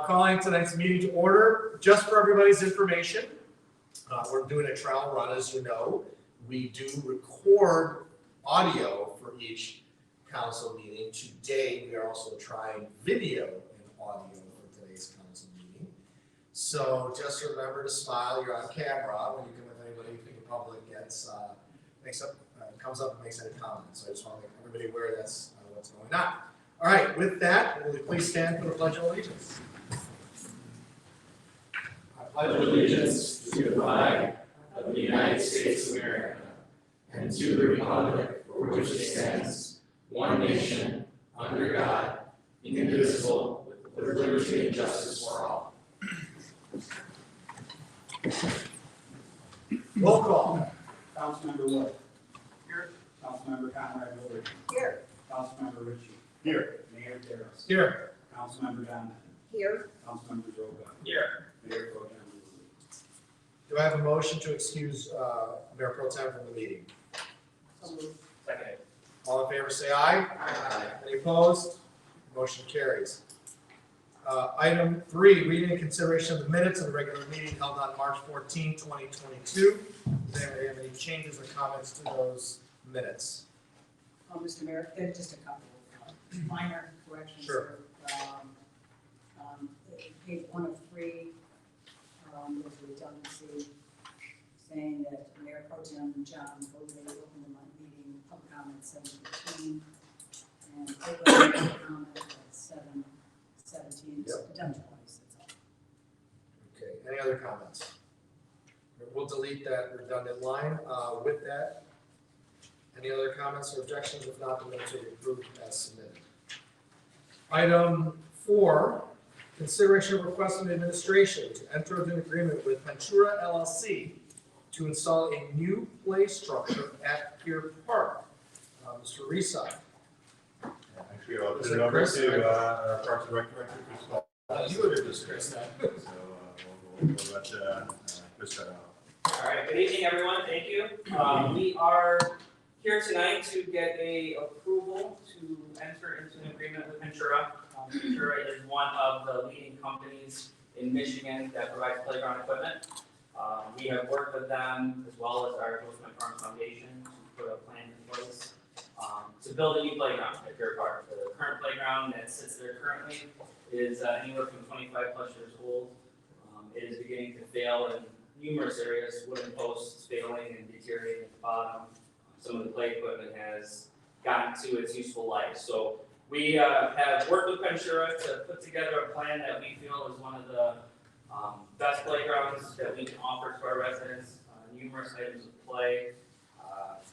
calling tonight's meeting to order. Just for everybody's information, we're doing a trial run, as you know. We do record audio for each council meeting. Today, we are also trying video and audio for today's council meeting. So just remember to smile. You're on camera when you come with anybody in public comes up and makes any comments. So I just want to make everybody aware that's what's going on. All right, with that, will you please stand for the Pledge of Allegiance? I pledge allegiance to the flag of the United States of America and to the republic for which it stands, one nation, under God, indivisible, with liberty and justice for all. Roll call. Councilmember Wood. Here. Councilmember Conrad Wood. Here. Councilmember Ritchie. Here. Mayor Darris. Here. Councilmember Donovan. Here. Councilmember Joe. Here. Mayor Pro Tem Lee. Do I have a motion to excuse Mayor Pro Tem from the meeting? So moved. Second. All in favor, say aye. Aye. Any opposed? Motion carries. Item 3, reading and consideration of the minutes of the regular meeting held on March 14, 2022. Does anybody have any changes or comments to those minutes? Mr. Mayor, just a couple of minor corrections. Sure. Page 1 of 3, there's a redundancy saying that Mayor Pro Tem John Bowley opened the meeting, public comment 7:15, and open comment at 7:17. Yep. Done twice, that's all. Okay, any other comments? We'll delete that redundant line. With that, any other comments or objections? If not, the minutes will be approved as submitted. Item 4, consideration of request from administration to enter into an agreement with Ventura LLC to install a new play structure at Pier Park. Mr. Reside. Actually, I'll Is turn it it over Chris? to our Parks and Rec Director, Chris Paul. You introduced Chris now. So we'll let Chris start out. All right, good evening, everyone. Thank you. We are here tonight to get a approval to enter into an agreement with Ventura. Ventura is one of the leading companies in Michigan that provides playground equipment. We have worked with them as well as our Grosse Pointe Farms Foundation to put a plan in place to build a new playground at Pier Park. The current playground that sits there currently is anywhere from 25 plus years old. It is beginning to fail in numerous areas, wooden posts failing and deteriorating at the bottom. Some of the play equipment has gotten to its useful life. So we have worked with Ventura to put together a plan that we feel is one of the best playgrounds that we can offer to our residents. Numerous items of play.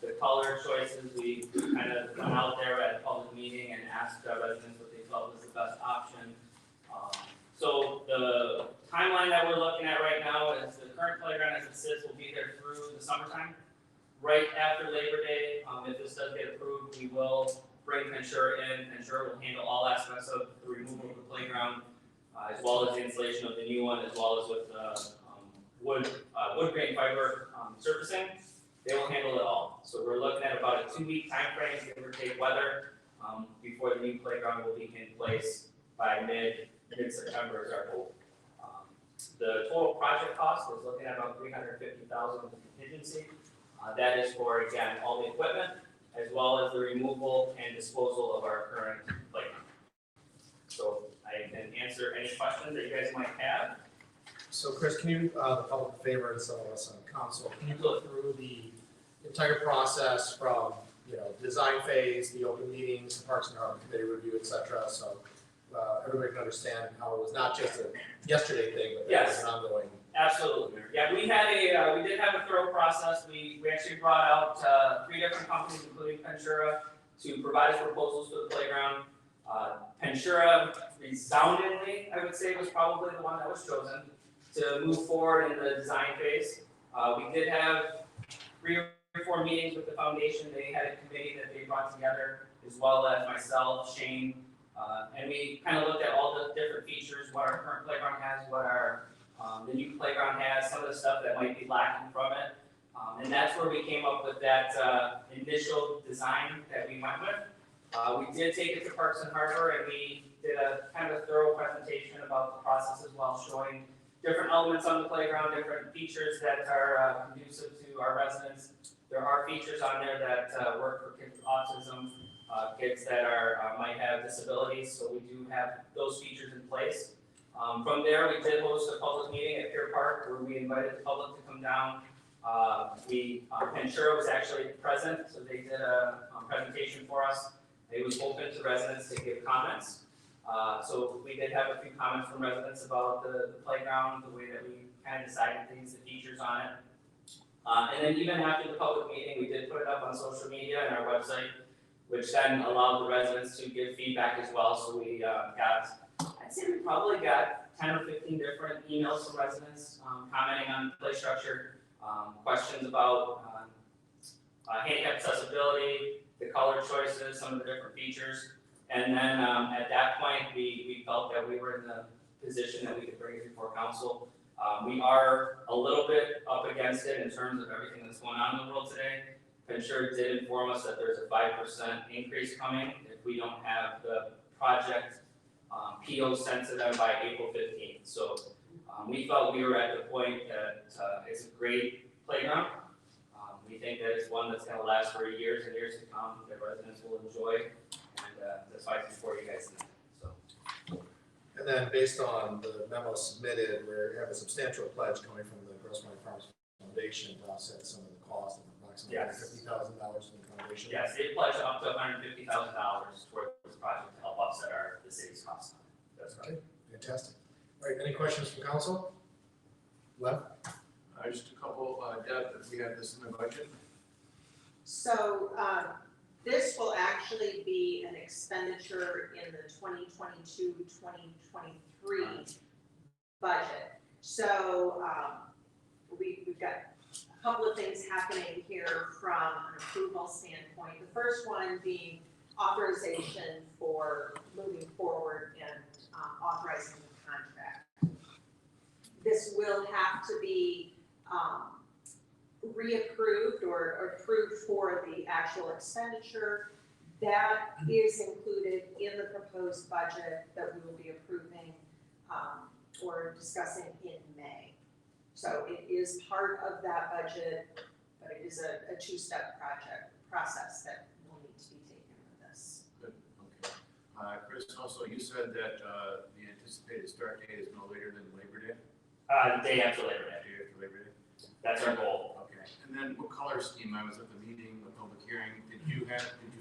The color choices, we kind of went out there at a public meeting and asked our residents what they felt was the best option. So the timeline that we're looking at right now is the current playground as it sits will be there through the summertime. Right after Labor Day, if this does get approved, we will bring Ventura in. Ventura will handle all aspects of the removal of the playground, as well as the installation of the new one, as well as with wood grain fiber surfacing. They will handle it all. So we're looking at about a 2-week time frame, give or take weather, before the new playground will be in place by mid-September is our goal. The total project cost is looking at about $350,000 with contingency. That is for, again, all the equipment, as well as the removal and disposal of our current playground. So I can answer any questions that you guys might have. So Chris, can you, the public favor and some of us on council, can you go through the entire process from, design phase, the open meetings, the Parks and Rec Committee review, et cetera, so everybody can understand how it was not just a yesterday thing, but it was an ongoing. Absolutely. Yeah, we did have a thorough process. We actually brought out 3 different companies, including Ventura, to provide us proposals for the playground. Ventura, resoundingly, I would say, was probably the one that was chosen to move forward in the design phase. We did have 3 or 4 meetings with the foundation. They had a committee that they brought together, as well as myself, Shane, and we kind of looked at all the different features, what our current playground has, what our the new playground has, some of the stuff that might be lacking from it. And that's where we came up with that initial design that we went with. We did take it to Parks and Harbor and we did a kind of a thorough presentation about the process as well, showing different elements on the playground, different features that are conducive to our residents. There are features on there that work for kids with autism, kids that might have disabilities, so we do have those features in place. From there, we did host a public meeting at Pier Park where we invited the public to come down. Ventura was actually present, so they did a presentation for us. It was open to residents to give comments. So we did have a few comments from residents about the playground, the way that we kind of decided things, the features on it. And then even after the public meeting, we did put it up on social media and our website, which then allowed the residents to give feedback as well. So we I'd say we probably got 10 or 15 different emails from residents commenting on play structure, questions about handicap accessibility, the color choices, some of the different features. And then at that point, we felt that we were in the position that we could bring it before council. We are a little bit up against it in terms of everything that's going on in the world today. Ventura did inform us that there's a 5% increase coming if we don't have the project PO sent to them by April 15th. So we felt we were at the point that it's a great playground. We think that it's one that's going to last for years and years to come, that residents will enjoy, and that's why it's before you guys tonight. So. And then based on the memo submitted, we have a substantial pledge coming from the Grosse Pointe Farms Foundation to offset some of the cost of approximately $50,000 from the foundation. Yes, they pledged up to $150,000 toward this project to help offset the city's costs. That's right. Okay, fantastic. All right, any questions from council? Lev? Just a couple, Deb, if we have this in the budget. So this will actually be an expenditure in the 2022-2023 budget. So we've got a couple of things happening here from an approval standpoint. The first one being authorization for moving forward and authorizing the contract. This will have to be reapproved or approved for the actual expenditure. That is included in the proposed budget that we will be approving or discussing in May. So it is part of that budget, but it is a two-step process that will need to be taken with this. Good, okay. Chris, also, you said that the anticipated start date is no later than Labor Day? The day after Labor Day. Day after Labor Day? That's our goal. Okay, and then what color scheme? I was at the meeting, the public hearing. Did you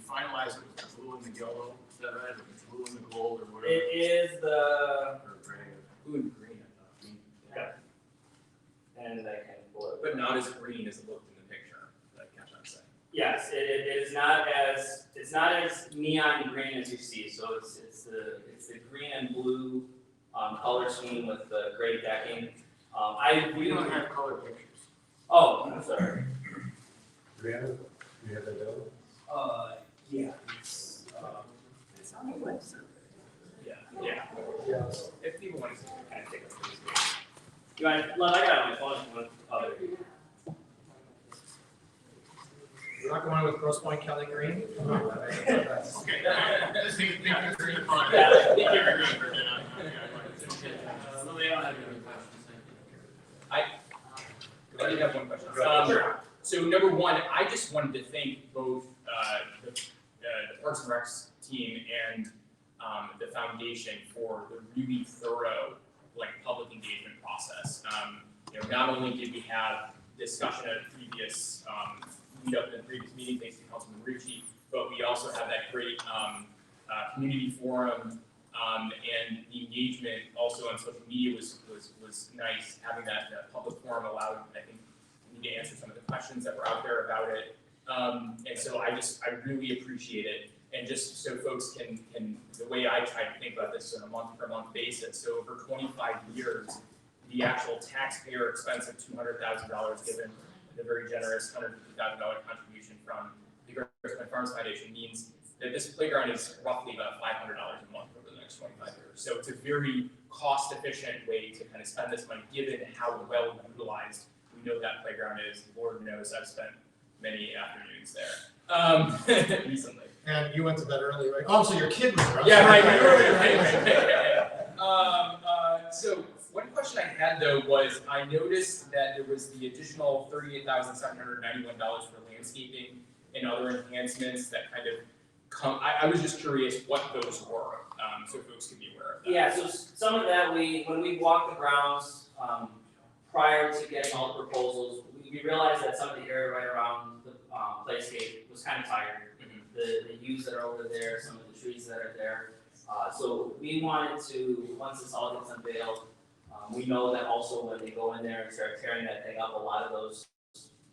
finalize it with the blue and the yellow? Is that right? Or the blue and the gold or whatever? It is the Or gray? Blue and green, I thought. yeah. And I can pull it. But not as green as it looked in the picture, that I kept on saying. Yes, it is not as neon green as you see. So it's the green and blue color scheme with the gray decking. We don't have color pictures. Oh, I'm sorry. Do we have that available? Yeah. It's on the website. Yeah. Yes. if people want to kind of take a freeze. You want? Well, I got it on my phone. With other. We're not going with Grosse Pointe Kelly Green? That's- Okay. Just think of green fine. Yeah. Give it green for now. So they don't have any I did have one question. Sure. So number one, I just wanted to thank both the Parks and Recs team and the foundation for the really thorough public engagement process. Not only did we have discussion at a previous meetup in the previous meeting, thanks to Councilman Ricci, but we also had that great community forum. And the engagement also on social media was nice. Having that public forum allowed, I think, me to answer some of the questions that were out there about it. And so I really appreciate it. And just so folks can the way I try to think about this on a month-per-month basis. So over 25 years, the actual taxpayer expense of $200,000 given the very generous $150,000 contribution from the Grosse Pointe Farms Foundation means that this playground is roughly about $500 a month over the next 25 years. So it's a very cost-efficient way to kind of spend this money, given how well utilized we know that playground is. Lord knows I've spent many afternoons there recently. And you went to bed early, right? Oh, so your kid was there. Yeah, right. So one question I had though was, I noticed that there was the additional $38,791 for landscaping and other enhancements that kind of come, I was just curious what those were, so folks could be aware of that. Yeah, so some of that, when we walked the grounds, prior to getting all the proposals, we realized that some of the area right around the, playscape was kind of tired. The yews that are over there, some of the trees that are there. So we wanted to, once this all gets unveiled, we know that also when they go in there and start tearing that thing up, a lot of those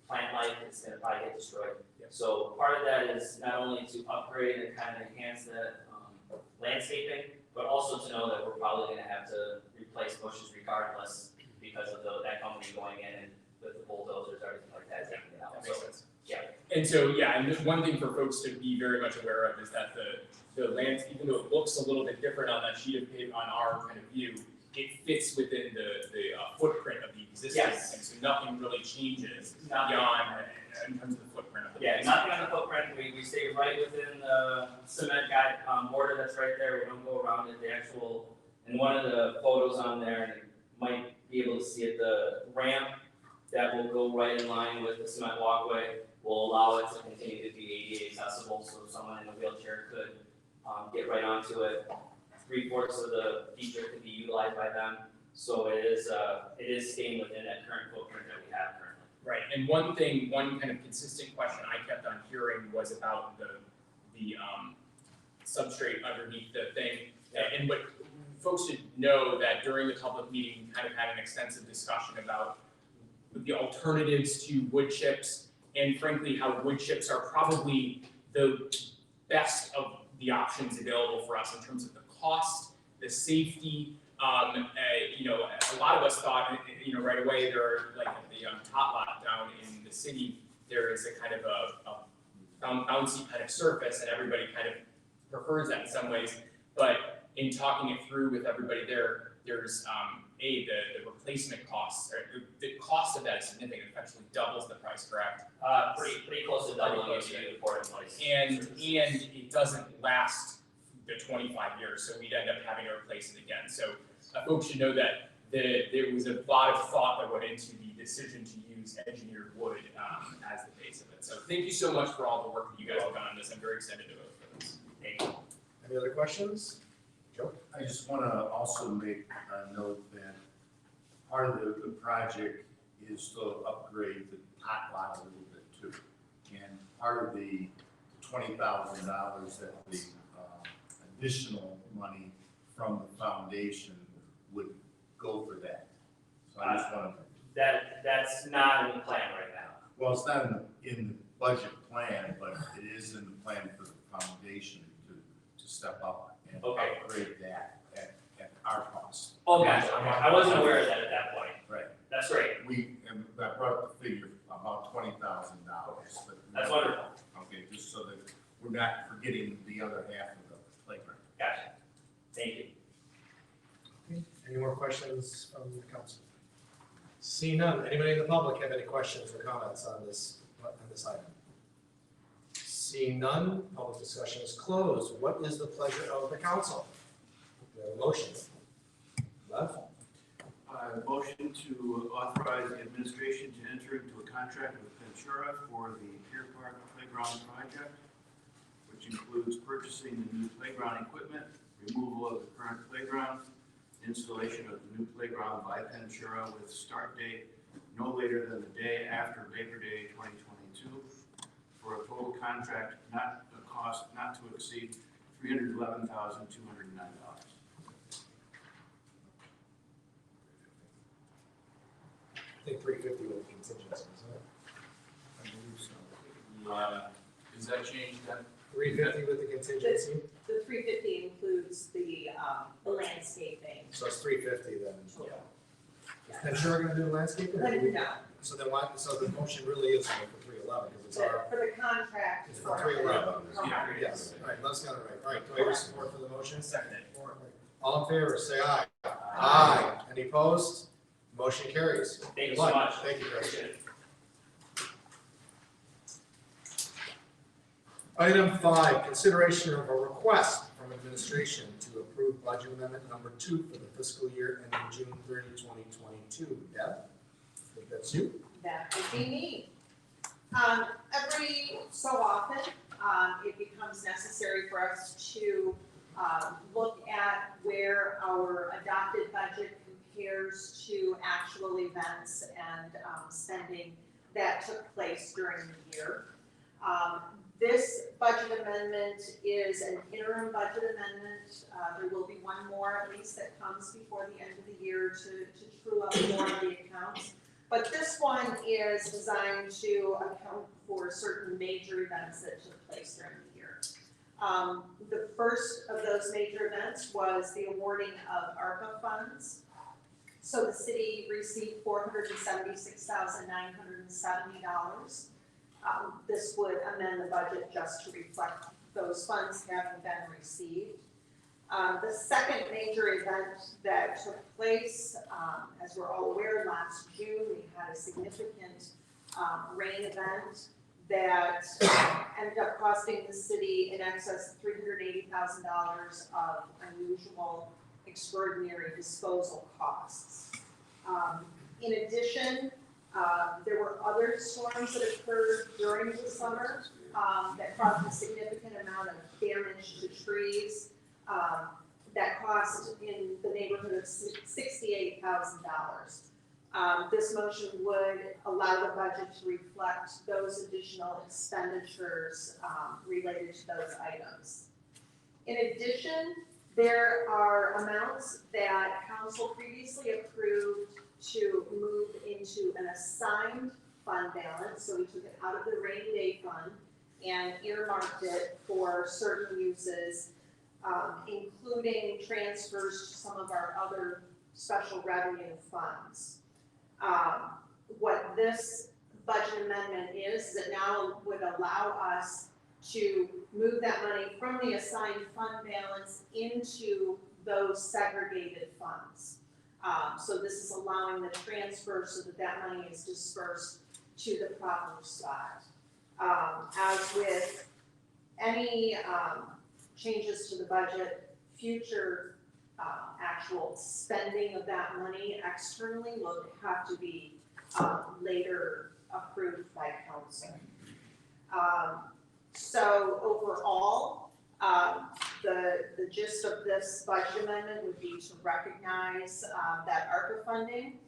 plant life is gonna probably get destroyed. So part of that is not only to upgrade and kind of enhance that landscaping, but also to know that we're probably gonna have to replace bushes regardless because of that company going in and with the bulldozers, everything like that, taking it out. That makes sense. Yeah. And so, yeah, and just one thing for folks to be very much aware of is that the lands, even though it looks a little bit different on that sheet of paper, on our kind of view, it fits within the footprint of the existing Yes. thing, so nothing really changes Nothing. beyond in terms of the footprint of the Yeah, place. nothing on the footprint, we stay right within the cement guide, border that's right there, we don't go around it, the actual, and one of the photos on there, and you might be able to see it, the ramp that will go right in line with the cement walkway will allow it to continue to be ADA accessible, so someone in a wheelchair could, get right onto it. 3/4 of the feature could be utilized by them, so it is staying within that current footprint that we have currently. Right, and one kind of consistent question I kept on hearing was about the substrate underneath the thing. And what folks should know that during the public meeting, we kind of had an extensive discussion about the alternatives to wood chips, and frankly, how wood chips are probably the best of the options available for us in terms of the cost, the safety. You know, a lot of us thought, you know, right away there are like at the Tot Lot down in the city, there is a kind of a bouncy kind of surface, and everybody kind of prefers that in some ways. But in talking it through with everybody there, there's the replacement costs, or the cost of that is significant, effectively doubles the price, correct? Pretty close to doubling if you do the port in place. And it doesn't last the 25 years, so we'd end up having to replace it again. So folks should know that there was a lot of thought that went into the decision to use engineered wood as the base of it. So thank you so much for all the work that you guys have done on this. I'm very excited to vote for this. Thank you. Any other questions? Joe? I just want to also make a note that part of the project is to upgrade the Tot Lot a little bit too. And part of the $20,000 that the additional money from the foundation would go for that. So I just want to. That's not in the plan right now. Well, it's not in the budget plan, but it is in the plan for the foundation to step up and Okay. upgrade that at our cost. Oh, gotcha, okay. I wasn't aware of that at that point. Right. That's great. And I brought up the figure about $20,000. That's wonderful. Okay, just so that we're not forgetting the other half of the playground. Gotcha. Thank you. Any more questions from the council? See none. Anybody in the public have any questions or comments on this item? Seeing none, public discussion is closed. What is the pleasure of the council? We have a motion. Lev? Motion to authorize the administration to enter into a contract with Ventura for the Pier Park Playground project, which includes purchasing the new playground equipment, removal of the current playground, installation of the new playground by Ventura with start date no later than the day after Labor Day 2022, for a total contract cost not to exceed $311,209. I think 350 with the contingency, isn't it? I believe so. Does that change then? 350 with the contingency, The 350 includes the landscaping. so it's 350 then. Yeah. And sure we're gonna do the landscaping? or do we- No, So then why, so the motion really is for 311, because it's our, for the contract. it's for 311. Yeah. Yes, all right, let's get it right. All right, do I hear support for the motion? Second. All in favor, say aye. Aye. Any opposed? Motion carries. Thank you Good so luck. much. Thank you, Chris. Appreciate it. Item 5, consideration of a request from administration to approve budget amendment number 2 for the fiscal year ending June 30, 2022. Deb, I think that's you. That would be me. Every so often, it becomes necessary for us to look at where our adopted budget compares to actual events and spending that took place during the year. This budget amendment is an interim budget amendment. There will be one more at least that comes before the end of the year to true up more of the accounts. But this one is designed to account for certain major events that took place during the year. The first of those major events was the awarding of ARPA funds. So the city received $476,970. This would amend the budget just to reflect those funds having been received. The second major event that took place, as we're all aware, last June, we had a significant rain event that ended up costing the city in excess of $380,000 of unusual, extraordinary disposal costs. In addition, there were other storms that occurred during the summer that caused a significant amount of damage to trees. That cost in the neighborhood of $68,000. This motion would allow the budget to reflect those additional expenditures related to those items. In addition, there are amounts that council previously approved to move into an assigned fund balance. So we took it out of the rainy day fund and earmarked it for certain uses, including transfers to some of our other special revenue funds. What this budget amendment is it now would allow us to move that money from the assigned fund balance into those segregated funds. So this is allowing the transfer so that that money is dispersed to the proper spot. As with any changes to the budget, future actual spending of that money externally will have to be later approved by council. So overall, the gist of this budget amendment would be to recognize that ARPA funding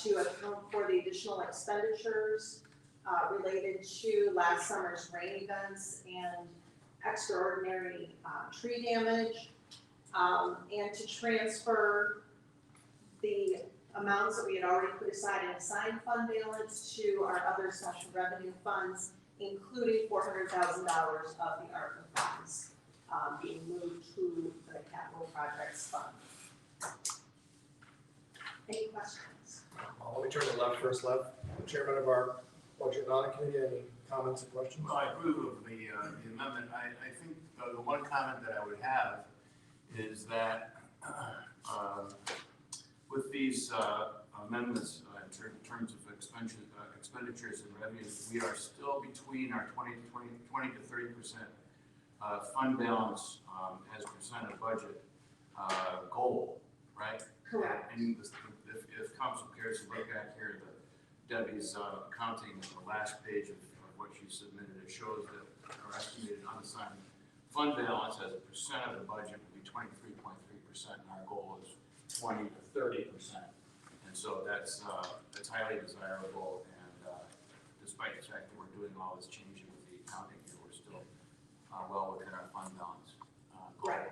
to account for the additional expenditures related to last summer's rain events and extraordinary tree damage, and to transfer the amounts that we had already put aside in assigned fund balance to our other special revenue funds, including $400,000 of the ARPA funds being moved to the capital projects fund. Any questions? Let me turn to Lev first. Lev, Chairman of our Budget and Audit Committee, any comments or questions? Well, I approve of the amendment. I think the one comment that I would have is that with these amendments in terms of expenditures and revenues, we are still between our 20 to 30% fund balance as percent of budget goal, right? Correct. And if council cares to look at here, Debbie's accounting on the last page of what she submitted, it shows that our estimated unassigned fund balance as a percent of the budget would be 23.3%, and our goal is 20 to 30%. And so that's highly desirable, and despite the fact that we're doing all this changing with the accounting here, we're still well within our fund balance goal. Right.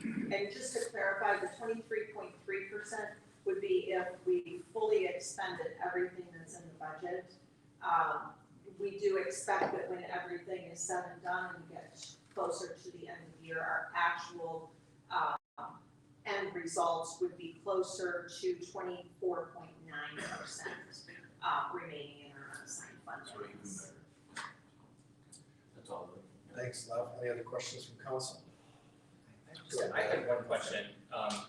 And just to clarify, the 23.3% would be if we fully expended everything that's in the budget. We do expect that when everything is said and done and we get closer to the end of the year, our actual end results would be closer to 24.9% remaining in our unassigned fund So even balance. better. That's all. Thanks, Lev. Any other questions from council? So I had one question. I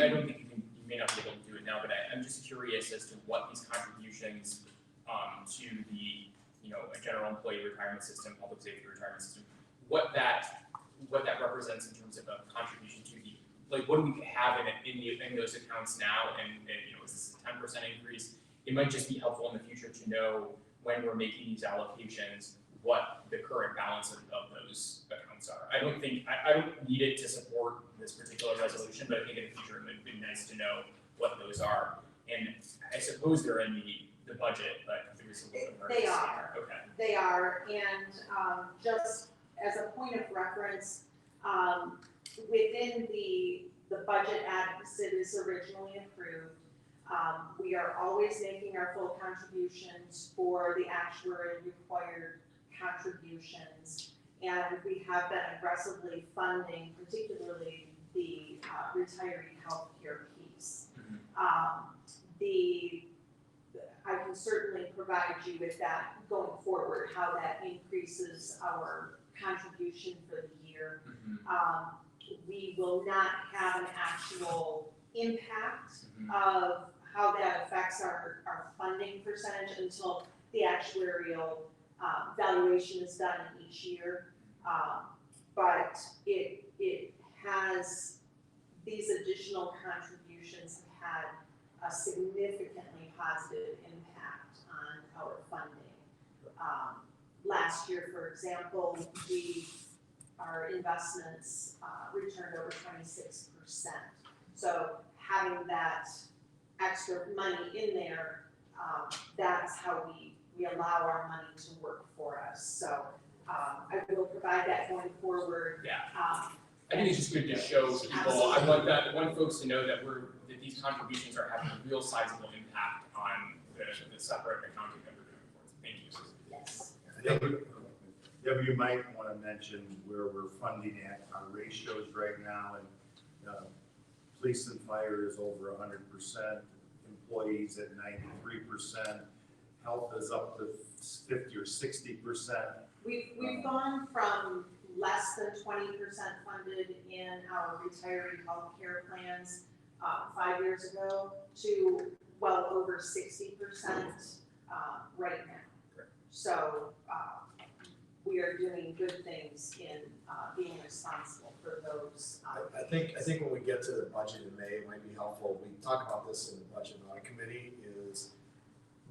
don't think you may not be able to do it now, but I'm just curious as to what these contributions to the a general employee retirement system, public safety retirement system, what that represents in terms of a contribution to the, like, what do we have in those accounts now, and is this a 10% increase? It might just be helpful in the future to know when we're making these allocations, what the current balance of those accounts are. I don't need it to support this particular resolution, but I think in the future it would be nice to know what those are. And I suppose they're in the budget, but there was a little bit of They are. Okay. They are, and just as a point of reference, within the budget as it is originally approved, we are always making our full contributions for the actuary required contributions, and we have been aggressively funding, particularly the retiree health care piece. I can certainly provide you with that going forward, how that increases our contribution for the year. We will not have an actual impact of how that affects our funding percentage until the actuarial valuation is done each year. But it has, these additional contributions have had a significantly positive impact on our funding. Last year, for example, our investments returned over 26%. So having that extra money in there, that's how we allow our money to work for us. So I will provide that going forward. Yeah. I think it's just good to show people. I want folks to know that these contributions are having a real sizable impact on the separate accounting that we're doing for. Thank you, Susan. Yes. Debbie, you might want to mention where we're funding at our ratios right now, and police and fire is over 100%, employees at 93%, health is up to 50 or 60%. We've gone from less than 20% funded in our retiree health care plans 5 years ago to well over 60% right now. Correct. So we are doing good things in being responsible for those. I think when we get to the budget in May, it might be helpful, we talk about this in the budget and audit committee, is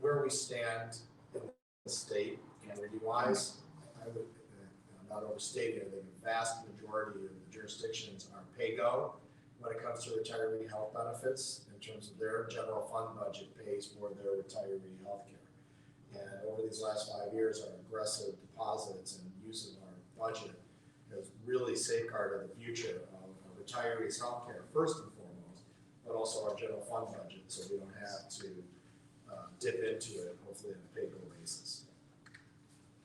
where we stand in the state community-wise. I would, not overstating it, I think the vast majority of the jurisdictions are pay-go when it comes to retiree health benefits, in terms of their general fund budget pays for their retiree health care. And over these last 5 years, our aggressive deposits and use of our budget has really safeguarded the future of retirees' health care, first and foremost, but also our general fund budget, so we don't have to dip into it, hopefully on a pay-go basis.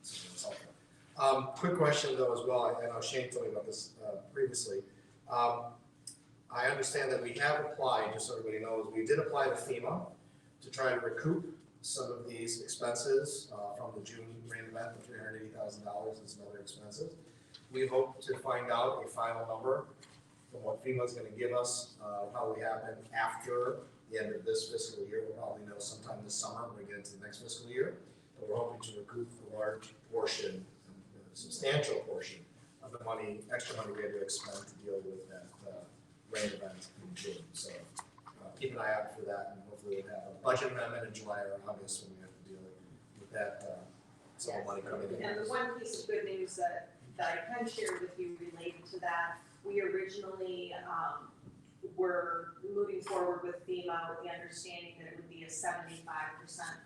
So that's helpful. Quick question though as well, I know Shane told me about this previously. I understand that we have applied, just so everybody knows, we did apply to FEMA to try to recoup some of these expenses from the June rain event, the $380,000 and some other expenses. We hope to find out a final number from what FEMA is going to give us, probably happen after the end of this fiscal year. We'll probably know sometime this summer when we get into the next fiscal year. But we're hoping to recoup a large portion, a substantial portion of the money, extra money we had to expend to deal with that rain event in June. So keep an eye out for that, and hopefully we'll have a budget amendment in July or August when we have to deal with that some money coming in. And the one piece of good news that I can share with you related to that, we originally were moving forward with FEMA with the understanding that it would be a 75%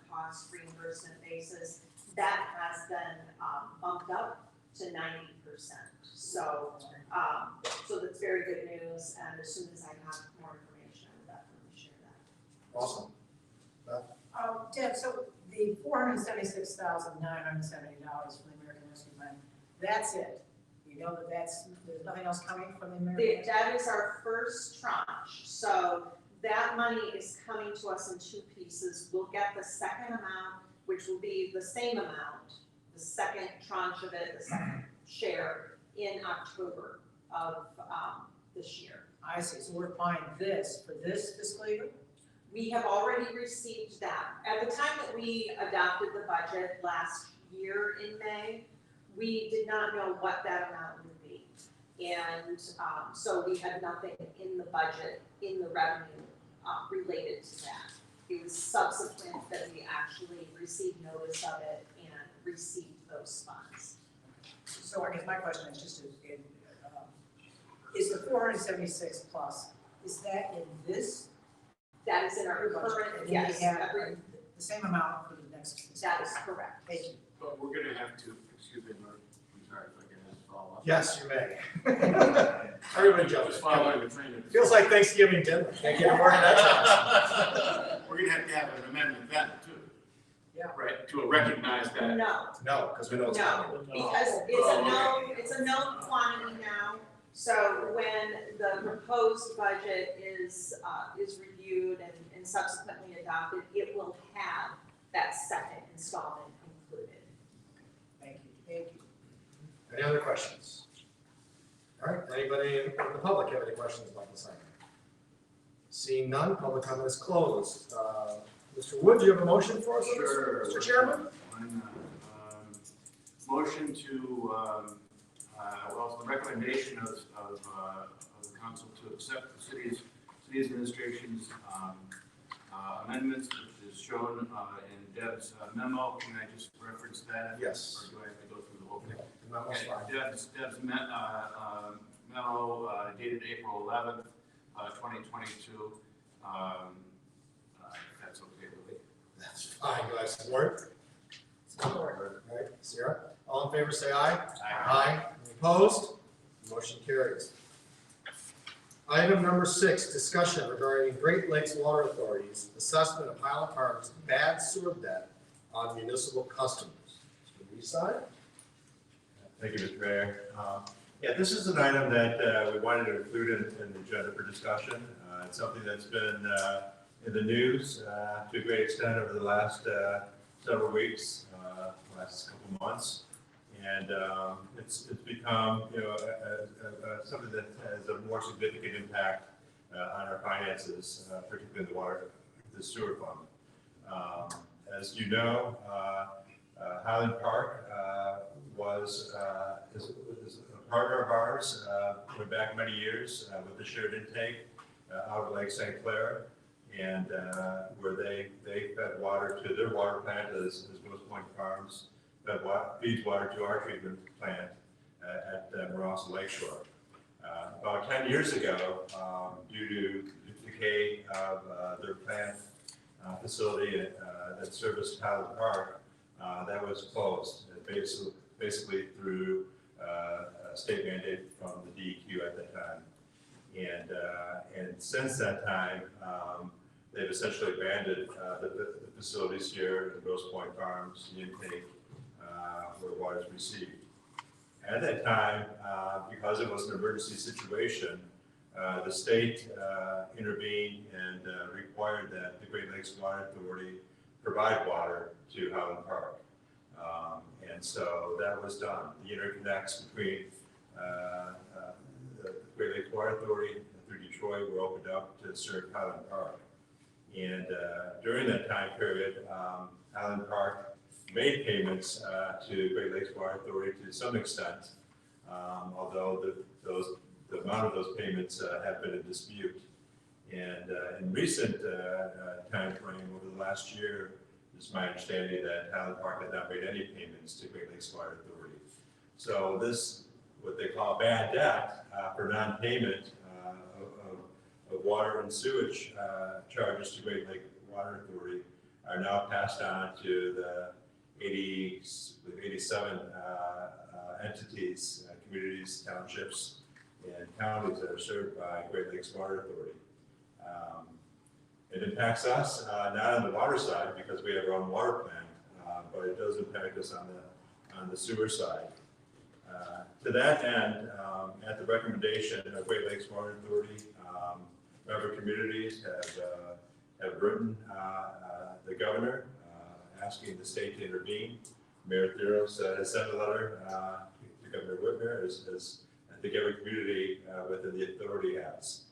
cost reimbursement basis. That has been bumped up to 90%. So, so that's very good news, and as soon as I have more information, I will definitely share that. Awesome. Deb, so the $476,970 for the American Rescue Plan, that's it? You know that there's nothing else coming from the American Rescue? That is our first tranche. So that money is coming to us in two pieces. We'll get the second amount, which will be the same amount, the second tranche of it, the second share, in October of this year. I see, so we're applying this for this fiscal year? We have already received that. At the time that we adopted the budget last year in May. We did not know what that amount would be. And so we had nothing in the budget, in the revenue related to that. It was subsequent that we actually received notice of it and received those funds. So I guess my question is just, is the 476 plus, is that in this? That is in our budget? current, And then yes, we have every, the same amount for the next fiscal that is year? correct. Thank you. But we're gonna have to, excuse me, Mark, I'm sorry if I can just follow up. Yes, you may. Everybody jump Just in. following the train of. Feels like Thanksgiving dinner. Can't get more than that. We're gonna have to have an amendment then too. Yeah. Right, to recognize that. No, No, because we know it's coming. no, because it's a known quantity now. So when the proposed budget is reviewed and subsequently adopted, it will have that second installment included. Thank you, thank you. Any other questions? All right, anybody in the public have any questions about this item? Seeing none, public comment is closed. Mr. Wood, do you have a motion for us, Sure. Mr. Chairman? Why not? Motion to, well, the recommendation of the council to accept the city administration's amendments, which is shown in Deb's memo. Can I just reference that? Yes. Or do I have to go through the whole thing? Memo's Okay, fine. Deb's memo dated April 11th, 2022. If that's okay with me. That's fine. Do I have support? Support. All right, Sierra, all in favor, say aye. Aye. Any opposed? Motion carries. Item number 6, discussion regarding Great Lakes Water Authority's assessment of Highland Park's bad sewer debt on municipal customers. Mr. Reside? Thank you, Mr. Mayor. Yeah, this is an item that we wanted to include in the agenda for discussion. It's something that's been in the news to a great extent over the last several weeks, last couple months. And it's become, something that has a more significant impact on our finances, particularly the sewer fund. As you know, Highland Park is a partner of ours, went back many years with the shared intake out of Lake St. Clair, and where they fed water to their water plant as Grosse Pointe Farms feeds water to our treatment plant at Ross Lakeshore. About 10 years ago, due to the decay of their plant facility that serviced Highland Park, that was closed, basically through a state mandate from the DEQ at that time. And since that time, they've essentially abandoned the facilities here at Grosse Pointe Farms, the intake, where water is received. At that time, because it was an emergency situation, the state intervened and required that the Great Lakes Water Authority provide water to Highland Park. And so that was done. The interconnects between the Great Lakes Water Authority through Detroit were opened up to serve Highland Park. And during that time period, Highland Park made payments to Great Lakes Water Authority to some extent, although the amount of those payments have been in dispute. And in recent time frame, over the last year, it's my understanding that Highland Park had not made any payments to Great Lakes Water Authority. So this, what they call bad debt for non-payment of water and sewage charges to Great Lake Water Authority are now passed on to the 87 entities, communities, townships, and counties that are served by Great Lakes Water Authority. It impacts us, not on the water side because we have our own water plant, but it does impact us on the sewer side. To that end, at the recommendation of Great Lakes Water Authority, member communities have written the governor asking the state to intervene. Mayor Theros has sent a letter to Governor Whitmer, as I think every community within the authority has.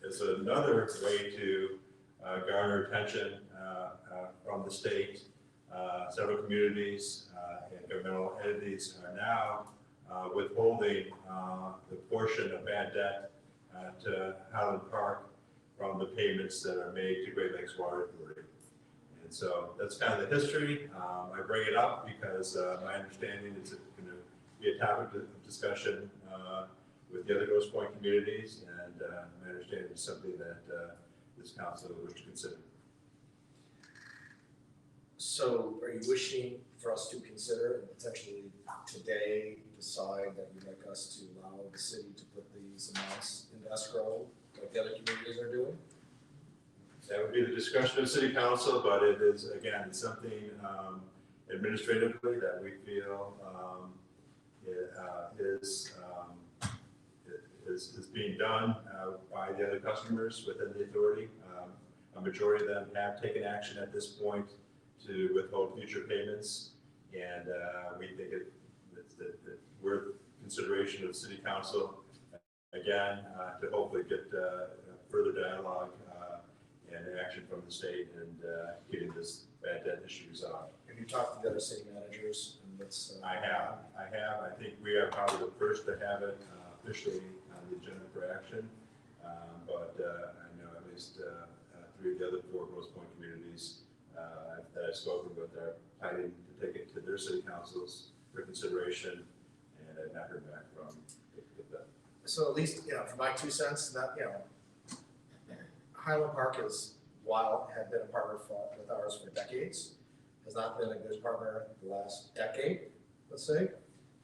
As another way to garner attention from the state. Several communities and governmental entities are now withholding the portion of bad debt to Highland Park from the payments that are made to Great Lakes Water Authority. And so that's kind of the history. I bring it up because my understanding is it's going to be a topic of discussion with the other Grosse Pointe communities, and my understanding is something that this council would wish to consider. So are you wishing for us to consider and potentially today decide that you'd like us to allow the city to put these amounts in escrow like the other communities are doing? That would be the discussion of city council, but it is, again, something administratively that we feel is being done by the other customers within the authority. A majority of them have taken action at this point to withhold future payments, and we think that we're consideration of city council again to hopefully get further dialogue and action from the state and getting this bad debt issue resolved. Have you talked to the other city managers? And what's, I have. I think we are probably the first to have it officially on the agenda for action, but I know at least 3 of the other 4 Grosse Pointe communities that I've spoken with are planning to take it to their city councils for consideration, and I've not heard back from them. so at least, for my 2 cents, that, Highland Park is, while had been a partner with ours for decades, has not been a good partner the last decade, let's say.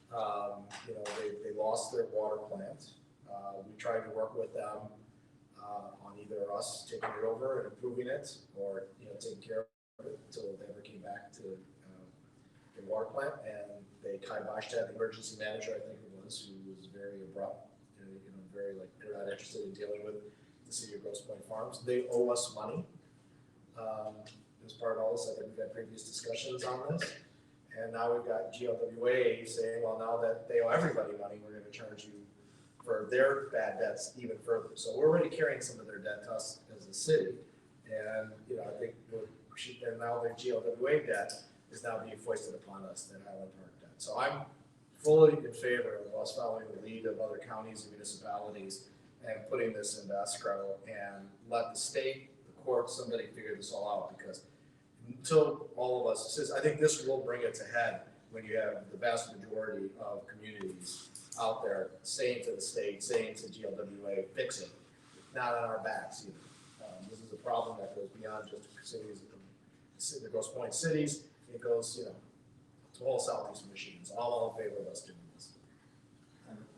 They lost their water plant. We tried to work with them on either us taking it over and improving it, or taking care of it until they ever came back to the water plant. And they kiboshed that emergency manager, I think it was, who was very abrupt, very like they're not interested in dealing with the city of Grosse Pointe Farms. They owe us money. As part of all this, I think we've had previous discussions on this. And now we've got GLWA saying, well, now that they owe everybody money, we're going to charge you for their bad debts even further. So we're already carrying some of their debt to us as a city. And, I think and now the GLWA debt is now being foisted upon us, that Highland Park debt. So I'm fully in favor of us following the lead of other counties and municipalities and putting this into escrow and let the state, the court, somebody figure this all out, because until all of us, I think this will bring it to head when you have the vast majority of communities out there saying to the state, saying to GLWA, fix it, not on our backs either. This is a problem that goes beyond just cities, the Grosse Pointe cities. It goes, to all Southeast Michigan. All in favor of us doing this.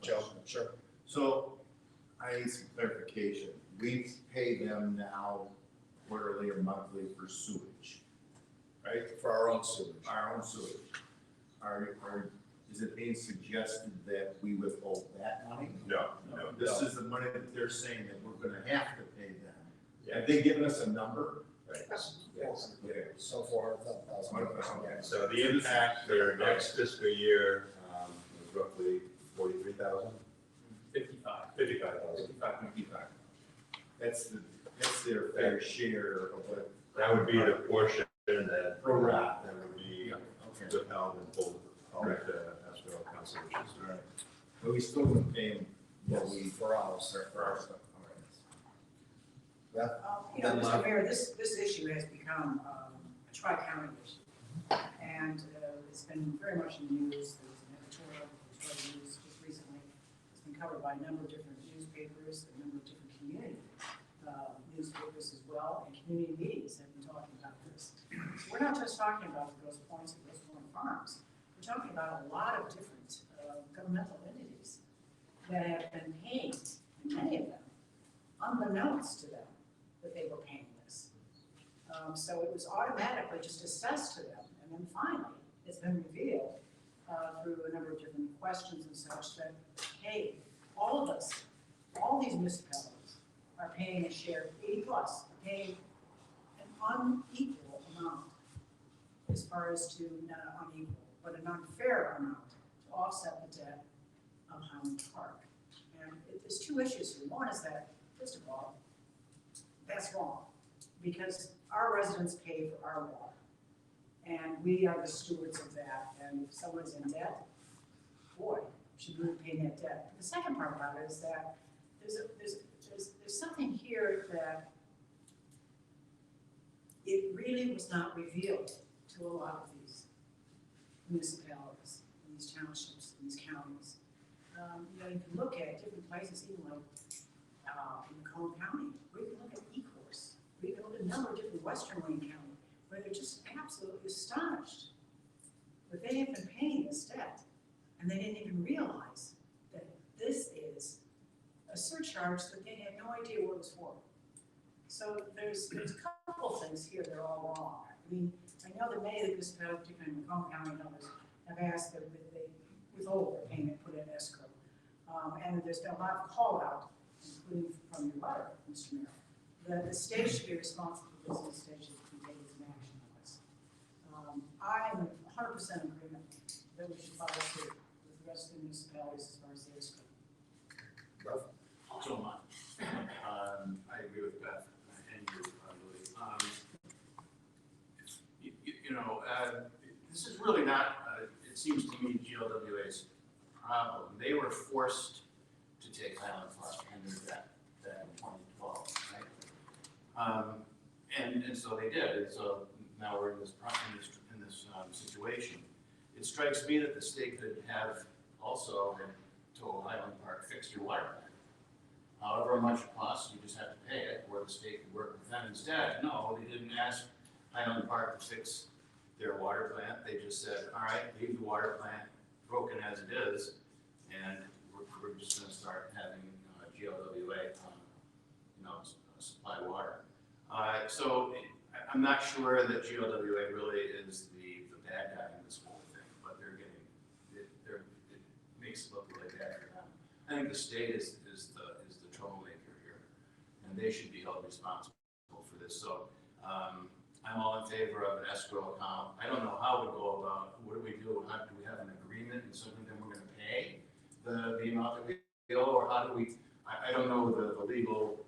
Joe, sure. So I need some clarification. We pay them now quarterly or monthly for sewage, right? For our own sewage. Our own sewage. Is it being suggested that we withhold that money? No. This is the money that they're saying that we're gonna have to pay them. Have they given us a number? Right. Yes. So $400,000. Okay. So the impact for next fiscal year was roughly 43,000. 55,000. That's their fair share of what. That would be the portion that Pro rata. that would be Okay. withheld and pulled back to escrow conservation. All right. But we still would pay them what we, For ours. for our stuff. All right. Mr. Mayor, this issue has become a tri-county issue. And it's been very much in the news. There was an editorial that was read news just recently. It's been covered by a number of different newspapers, a number of different community newspapers as well, and community meetings have been talking about this. We're not just talking about the Grosse Pointe and Grosse Pointe Farms. We're talking about a lot of different governmental entities that have been paying, and many of them, unbeknownst to them, that they were paying this. So it was automatically just assessed to them, and then finally, it's been revealed through a number of different questions and such that, hey, all of us, all these municipalities are paying a share, 80 plus, are paying an unequal amount as far as to, not unequal, but an unfair amount to offset the debt of Highland Park. And there's 2 issues here. One is that, first of all, that's wrong. because our residents pay for our water. And we are the stewards of that, and if someone's in debt, boy, should we be paying that debt. The second part about it is that there's something here that it really was not revealed to a lot of these municipalities, in these townships, in these counties. You know, you can look at different places, even like in Macomb County, we can look at E-Course, we can look at a number of different Western Wayne County, where they're just absolutely astonished that they have been paying this debt, and they didn't even realize that this is a surcharge that they had no idea what it was for. So there's a couple of things here that are all wrong. I mean, I know that many of the municipalities, particularly in Macomb County and others, have asked that they withhold their payment, put it in escrow. And there's been a lot of call out, including from your letter, Mr. Mayor, that the state should be responsible for this, and the state should be taking some action on this. I am 100% in agreement that we should follow suit with the rest of the municipalities as far as the escrow. So much. I agree with Beth and you, probably. This is really not, it seems to me, GLWA's problem. They were forced to take Highland Park under that in 2012, right? And so they did, and so now we're in this situation. It strikes me that the state could have also told Highland Park, fix your water plant. However much it costs, you just have to pay it, or the state could work with them instead. No, they didn't ask Highland Park to fix their water plant. They just said, all right, leave the water plant broken as it is, and we're just gonna start having GLWA, supply water. So I'm not sure that GLWA really is the bad guy in this whole thing, but it makes it look really bad for them. I think the state is the troublemaker here, and they should be held responsible for this. So I'm all in favor of an escrow account. I don't know how we go about, what do we do? How do we have an agreement and something that we're gonna pay the amount that we owe, or how do we, I don't know the legal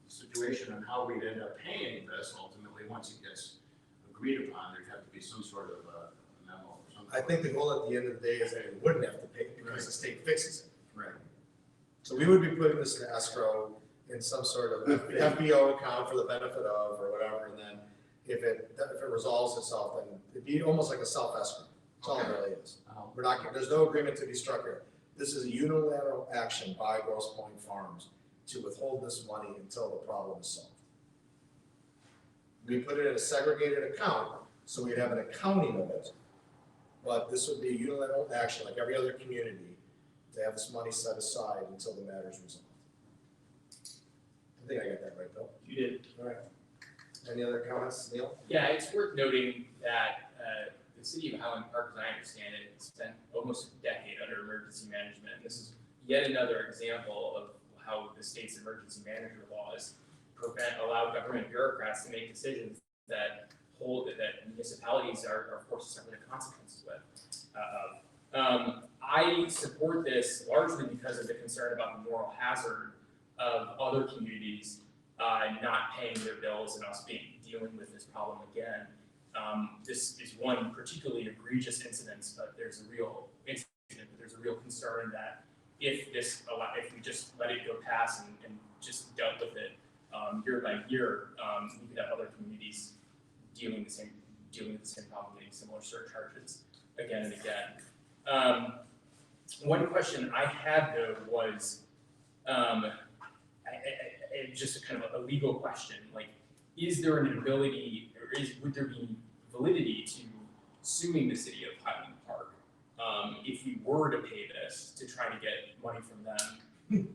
situation on how we'd end up paying this ultimately once it gets agreed upon. There'd have to be some sort of a memo or something. I think the goal at the end of the day is that we wouldn't have to pay because the state fixes it. Right. So we would be putting this in escrow in some sort of FBO account for the benefit of or whatever, and then if it resolves itself, then it'd be almost like a self-escrow. That's all it really is. We're not, there's no agreement to be struck here. This is a unilateral action by Grosse Pointe Farms to withhold this money until the problem is solved. We put it in a segregated account, so we'd have an accounting of it, but this would be a unilateral action like every other community to have this money set aside until the matter is resolved. I think I got that right, Bill. You did. All right. Any other comments, Neil? Yeah, it's worth noting that the city of Highland Park, as I understand it, spent almost a decade under emergency management. And this is yet another example of how the state's emergency manager laws allow government bureaucrats to make decisions that municipalities are forced to suffer the consequences with. I support this largely because of the concern about the moral hazard of other communities not paying their bills and us dealing with this problem again. This is one particularly egregious incident, but there's a real concern that if we just let it go past and just dealt with it year by year, we could have other communities dealing with the same problem, getting similar surcharges again and again. One question I had though was just a kind of a legal question, like, is there an ability, or would there be validity to suing the city of Highland Park if we were to pay this to try to get money from them?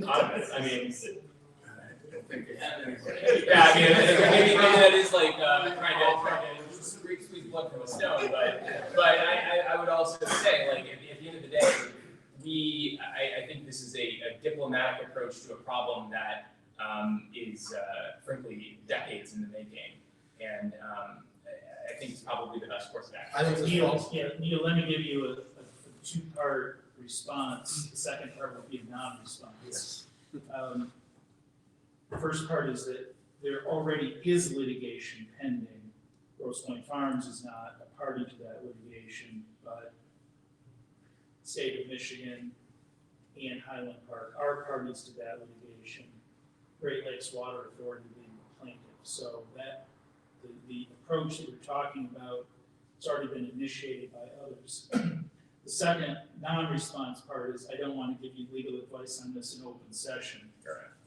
I mean, yeah, I mean, maybe that is like trying to squeeze blood from a stone, but I would also say, like, at the end of the day, I think this is a diplomatic approach to a problem that is frankly decades in the making, and I think it's probably the best course of action. I think Neil, let me give you a two-part response. The second part will be a non-response. Yes. The first part is that there already is litigation pending. Grosse Pointe Farms is not a party to that litigation, but state of Michigan and Highland Park are parties to that litigation. Great Lakes Water Authority being the plaintiff. So that, the approach that we're talking about, it's already been initiated by others. The second non-response part is I don't want to give you legal advice on this in open session.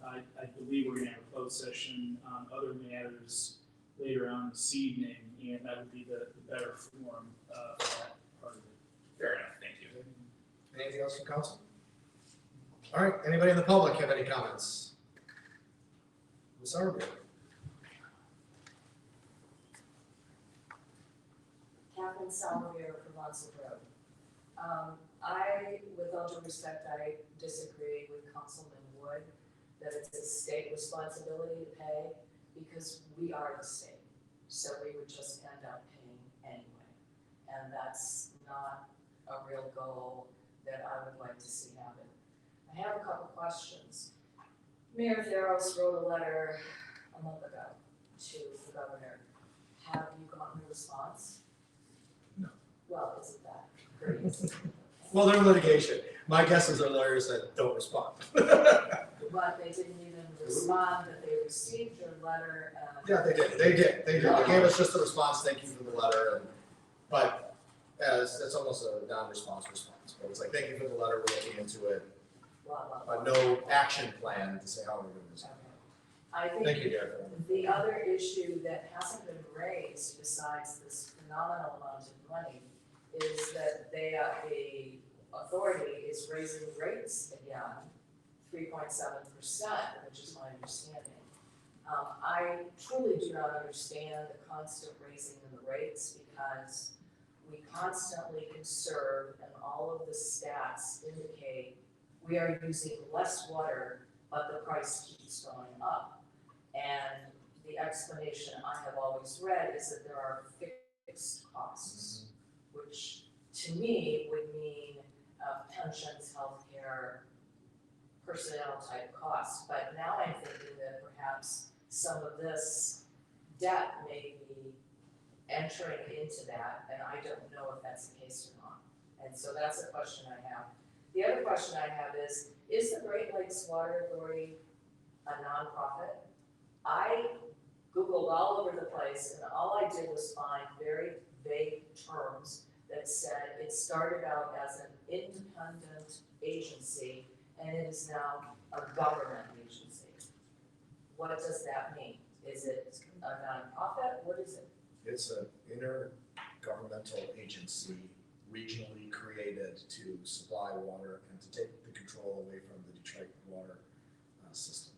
I believe we're gonna have a closed session on other matters later on this evening, and that would be the better form for that part of it. Fair enough, thank you. Anything else from council? All right, anybody in the public have any comments? Ms. Arby? Catherine Salmier from Monson Road. With all due respect, I disagree with Councilman Wood that it's a state responsibility to pay because we are the state. So we would just end up paying anyway. And that's not a real goal that I would like to see happen. I have a couple questions. Mayor Theros wrote a letter a month ago to the governor. Have you gotten a response? No. Well, isn't that great? Well, they're in litigation. My guess is they're lawyers that don't respond. But they didn't even respond, that they received your letter. Yeah, they did. They gave us just a response, thank you for the letter, but it's almost a non-response response. But it's like, thank you for the letter, we're looking into it, Blah, blah, blah. but no action plan to say how we're gonna do it. I Thank think you, Gary. the other issue that hasn't been raised besides this phenomenal amount of money is that the authority is raising rates again, 3.7%, which is my understanding. I truly do not understand the constant raising in the rates because we constantly conserve and all of the stats indicate we are using less water, but the price keeps going up. And the explanation I have always read is that there are fixed costs, which to me would mean pensions, healthcare, personnel type costs. But now I'm thinking that perhaps some of this debt may be entering into that, and I don't know if that's the case or not. And so that's a question I have. The other question I have is the Great Lakes Water Authority a nonprofit? I Googled all over the place, and all I did was find very vague terms that said it started out as an independent agency, and it is now a government agency. What does that mean? Is it a nonprofit? What is it? It's an intergovernmental agency regionally created to supply water and to take the control away from the Detroit water system.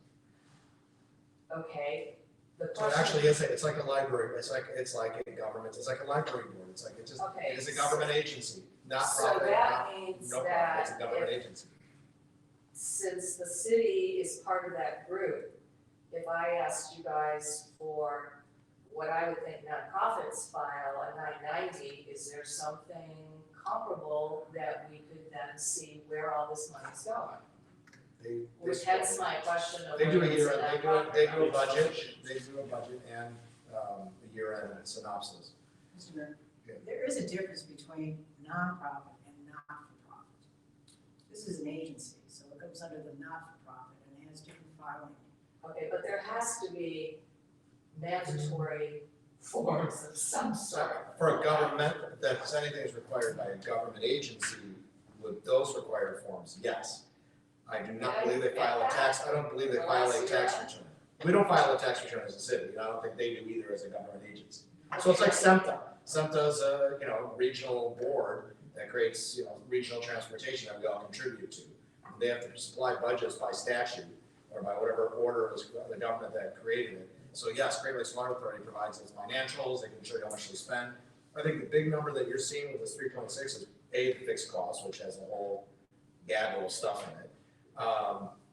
Okay, the So it question. actually is, it's like a library, it's like a government, it's like a library board, it's like, Okay. it is a government agency, not So profit, that means no profit, that it's a government agency. since the city is part of that group, if I asked you guys for what I would think nonprofits file a 990, is there something comparable that we could then see where all this money's going? Which hence my question of They do a whether it's year, nonprofit. they do a budget and a year-end synopsis. Mr. Mayor, Yeah. there is a difference between nonprofit and not-for-profit. This is an agency, so it comes under the not-for-profit and it has different filing. Okay, but there has to be mandatory forms of some sort. For a government, that's anything that's required by a government agency, with those required forms, yes. I do not believe they file a tax, I don't believe they file a tax return. We don't file a tax return as a city, and I don't think they do either as a government agency. So it's like SEMTA. SEMTA is a, regional board that creates, regional transportation that we all contribute to. They have to supply budgets by statute or by whatever order was the government that created it. So yes, Great Lakes Water Authority provides those financials, they can show you how much they spend. I think the big number that you're seeing with this 3.6 is the fixed cost, which has a whole gaggle of stuff in it.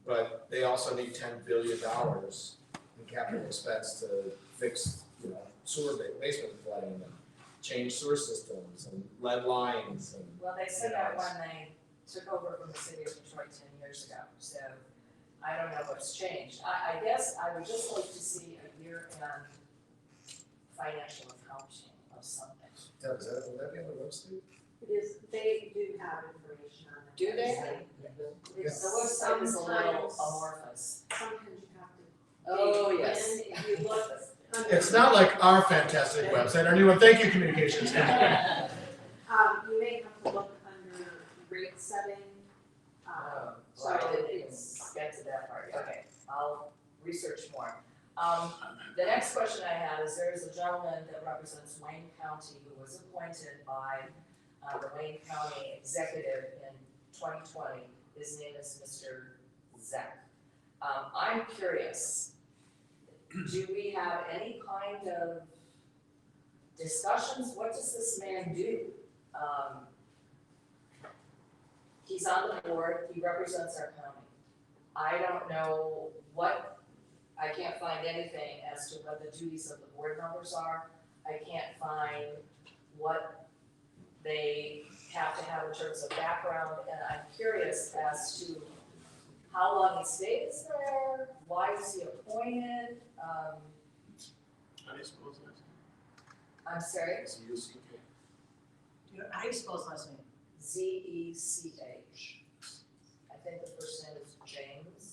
But they also need $10 billion in capital expense to fix, sewer basement flooding and change sewer systems and lead lines and. Well, they said that when they took over from the city of Detroit 10 years ago, so I don't know what's changed. I guess I would just like to see a year-end financial accounting of something. Deb, will that be on the website? It is, they do have information on it. Do they? Yeah. The website is a little Sometimes- amorphous. Sometimes you have to. Oh, dig yes. in. If you look under. It's not like our fantastic website, our new one, thank you, communications. You may have to look under rate setting. So I didn't even get to that part, okay, I'll research more. The next question I have is there is a gentleman that represents Wayne County who was appointed by the Wayne County executive in 2020. His name is Mr. Zek. I'm curious, do we have any kind of discussions? What does this man do? He's on the board, he represents our county. I don't know I can't find anything as to what the duties of the board members are. I can't find what they have to have in terms of background, and I'm curious as to how long he stays there, why is he appointed? How do you suppose that's? I'm sorry, How do you spell his last name? Zech. I think the first name is James.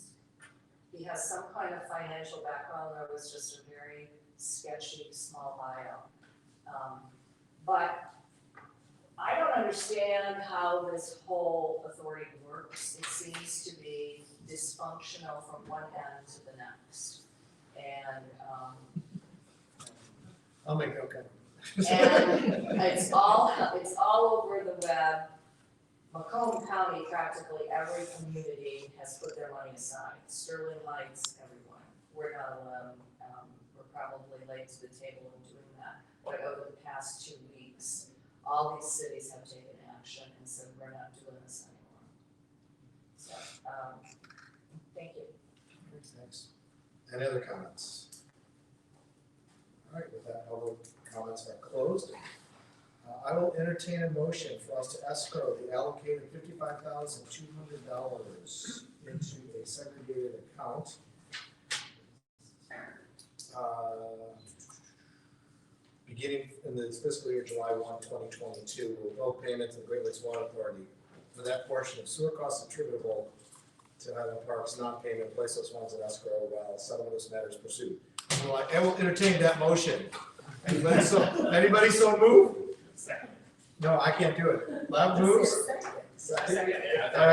He has some kind of financial background, or it was just a very sketchy, small bio. But I don't understand how this whole authority works. It seems to be dysfunctional from one end to the next. And, I'll make no comment. and it's all over the web. Macomb County, practically every community has put their money aside. Sterling Heights, everyone. We're not alone. We're probably late to the table in doing that. But over the past 2 weeks, all these cities have taken action and said, we're not doing this anymore. So, thank you. Thanks. Any other comments? All right, with that, all the comments are closed. I will entertain a motion for us to escrow the allocated $55,200 into a segregated account. Beginning in the fiscal year July 1, 2022, we'll owe payment to the Great Lakes Water Authority for that portion of sewer costs attributable to Highland Park's non-payment, place those funds in escrow while settlement of this matter is pursued. I will entertain that motion. Anybody so move? Second. No, I can't do it. Loud moves? Second. Yeah, All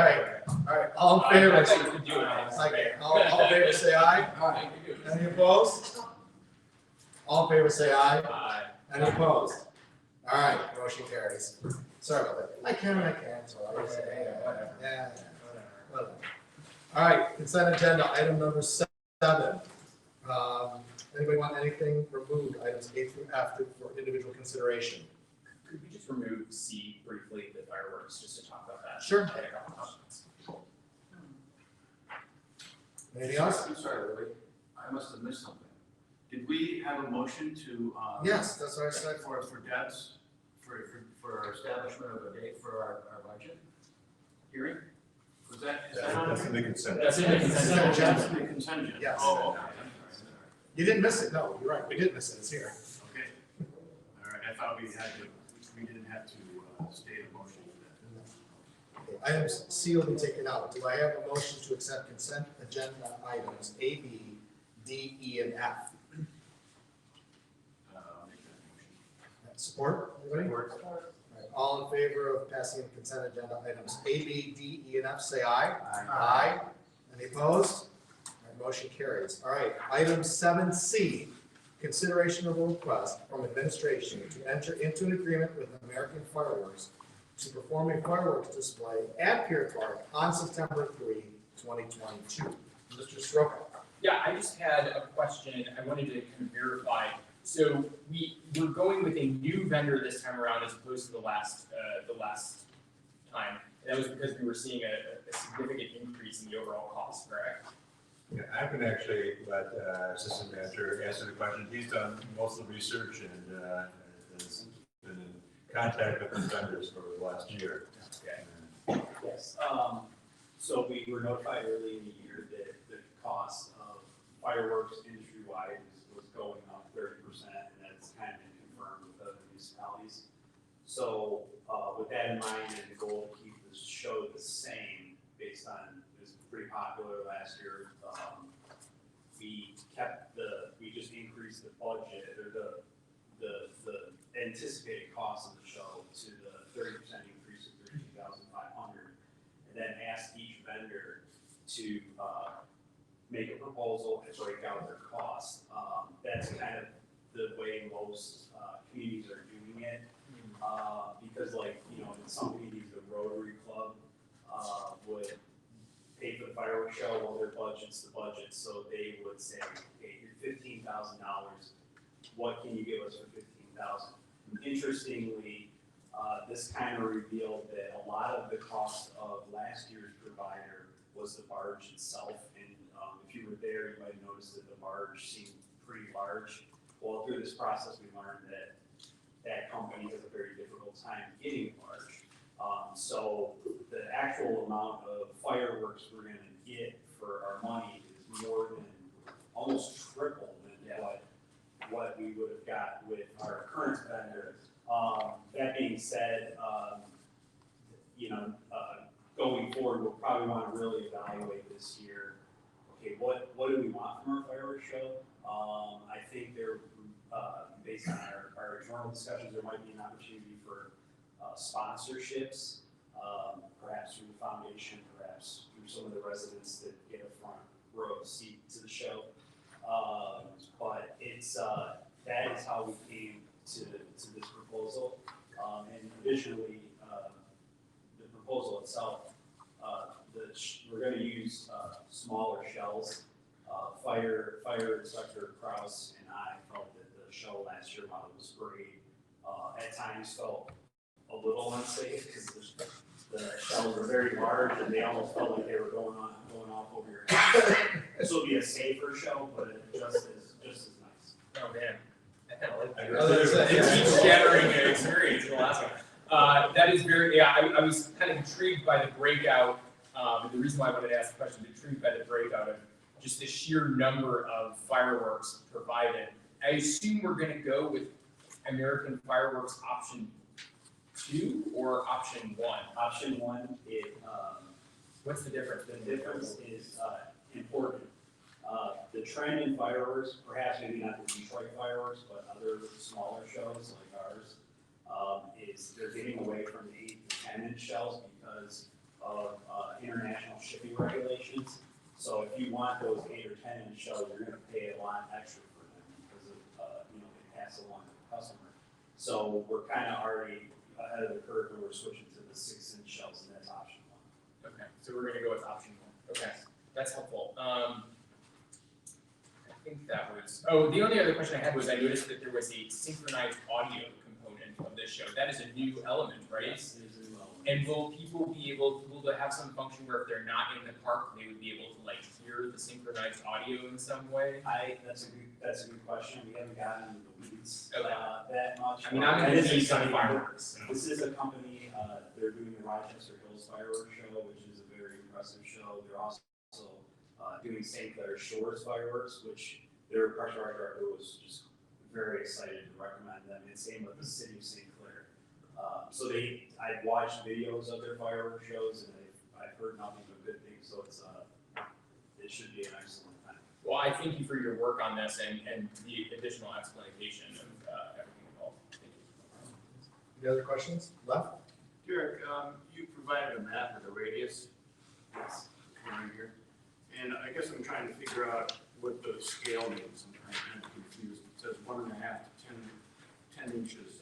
right, all in favor? I thought you could do it. Okay, all in favor say aye. Aye. Any opposed? All in favor say aye. Aye. Any opposed? All right, motion carries. Sorry about that. I can, so I say, yeah, whatever. All right, consent agenda, item number 7. Anybody want anything removed, items A through F for individual consideration? Could we just remove C briefly, the fireworks, just to talk about that? Sure. I had a couple comments. Anything else? I'm sorry, Lily, I must have missed something. Did we have a motion to, Yes, that's what I said. for Deb's, for establishment of a date for our budget hearing? Was that, is that on? That's in the consent. That's in the consent agenda. That's in the consent agenda? Yes. Oh, okay. You didn't miss it, no, you're right, we didn't miss it, it's here. Okay. All right, I thought we didn't have to state a motion for that. Okay, items C will be taken out. Do I have a motion to accept consent agenda items A, B, D, E, and F? I'll make that motion. Support, anybody? All right, all in favor of passing the consent agenda items A, B, D, E, and F, say aye. Aye. Any opposed? All right, motion carries. All right, item 7C, consideration of a request from administration to enter into an agreement with American Fireworks to perform a fireworks display at Pier Park on September 3, 2022. Mr. Stroka. Yeah, I just had a question. I wanted to kind of verify. So we're going with a new vendor this time around as opposed to the last time. And that was because we were seeing a significant increase in the overall cost, correct? Yeah, I can actually let Assistant Manager answer the question. He's done most of the research and has been in contact with the vendors for the last year. Okay. Yes, so we were notified early in the year that the cost of fireworks industry-wide was going So, with that in mind, and the goal to keep the show the same, based on, it was pretty popular last year, we just increased the budget, or the anticipated cost of the show to the 30% increase of $13,500, and then asked each vendor to make a proposal and break out their costs. That's kind of the way most communities are doing it, because, like, you know, in some communities, the Rotary Club would pay for the fireworks show, well, their budget's the budget, so they would say, okay, here's $15,000, what can you give us for $15,000? Interestingly, this kind of revealed that a lot of the cost of last year's provider was the barge itself, and if you were there, you might notice that the barge seemed pretty large. Well, through this process, we learned that that company has a very difficult time getting a barge. So the actual amount of fireworks we're gonna get for our money is more than, almost triple than what we would have got with our current vendor. That being said, you know, going forward, we'll probably wanna really evaluate this year. Okay, what do we want from our fireworks show? I think there, based on our journal discussions, there might be an opportunity for sponsorships, perhaps through the foundation, perhaps through some of the residents that get a front row seat to the show. But it's, that is how we came to this proposal. And additionally, the proposal itself, we're gonna use smaller shells. Fire Inspector Kraus and I felt that the show last year, while it was great, at times felt a little unsafe because the shells were very large and they almost felt like they were going off over your head. This will be a safer show, but just as nice. Oh man, I kind of like that. Oh, that's it. It's shattering experience in the last one. That is very, yeah, I was kind of intrigued by the breakout. And the reason why I wanted to ask the question, intrigued by the breakout of just the sheer number of fireworks provided. I assume we're going to go with American Fireworks option 2 or option 1? Option 1, What's the difference? the difference is important. The trend in fireworks, perhaps maybe not the Detroit fireworks, but other smaller shows like ours, is they're getting away from the 8 to 10-inch shells because of international shipping regulations. So if you want those 8 or 10-inch shells, you're going to pay a lot extra for them because of you know, they pass along to the customer. So we're kind of already ahead of the curve and we're switching to the 6-inch shells, and that's option 1. Okay, so we're going to go with option 1. Okay, that's helpful. I think that was. Oh, the only other question I had was I noticed that there was a synchronized audio component of this show. That is a new element, right? Yes, it is a new element. And will people be able to have some function where if they're not in the park, they would be able to like hear the synchronized audio in some way? That's a good question. We haven't gotten into the weeds Okay. that much. I mean, I'm going to see some company- fireworks. This is a company, they're doing the Rochester Hills Fireworks Show, which is a very impressive show. They're also doing St. Clair Shores Fireworks, which their park director was just very excited to recommend them, and same with the city of St. Clair. So I've watched videos of their fireworks shows, and I've heard nothing but good things, so it should be an excellent time. Well, I thank you for your work on this and the additional explanation of everything involved. Thank you. Any other questions? Left? Derek, you provided a map of the radius. Yes. Right here. And I guess I'm trying to figure out what the scale means. I'm kind of confused. It says 1.5 to 10 inches,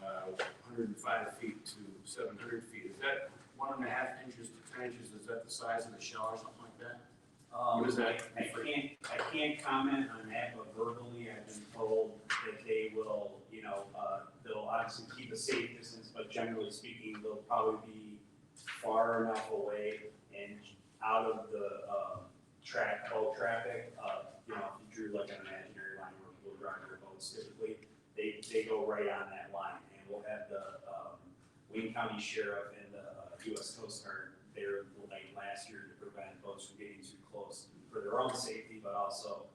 105 feet to 700 feet. Is that 1.5 inches to 10 inches? Is that the size of the shell or something like that? What is that? I can't comment on that, but verbally I've been told that they will, you know, they'll obviously keep a safe distance, but generally speaking, they'll probably be far enough away and out of the boat traffic. You know, if you drew like an imaginary line where people drive their boats typically, they go right on that line, and we'll have the Wayne County Sheriff and the U.S. Coast Guard there like last year to prevent boats from getting too close for their own safety, but also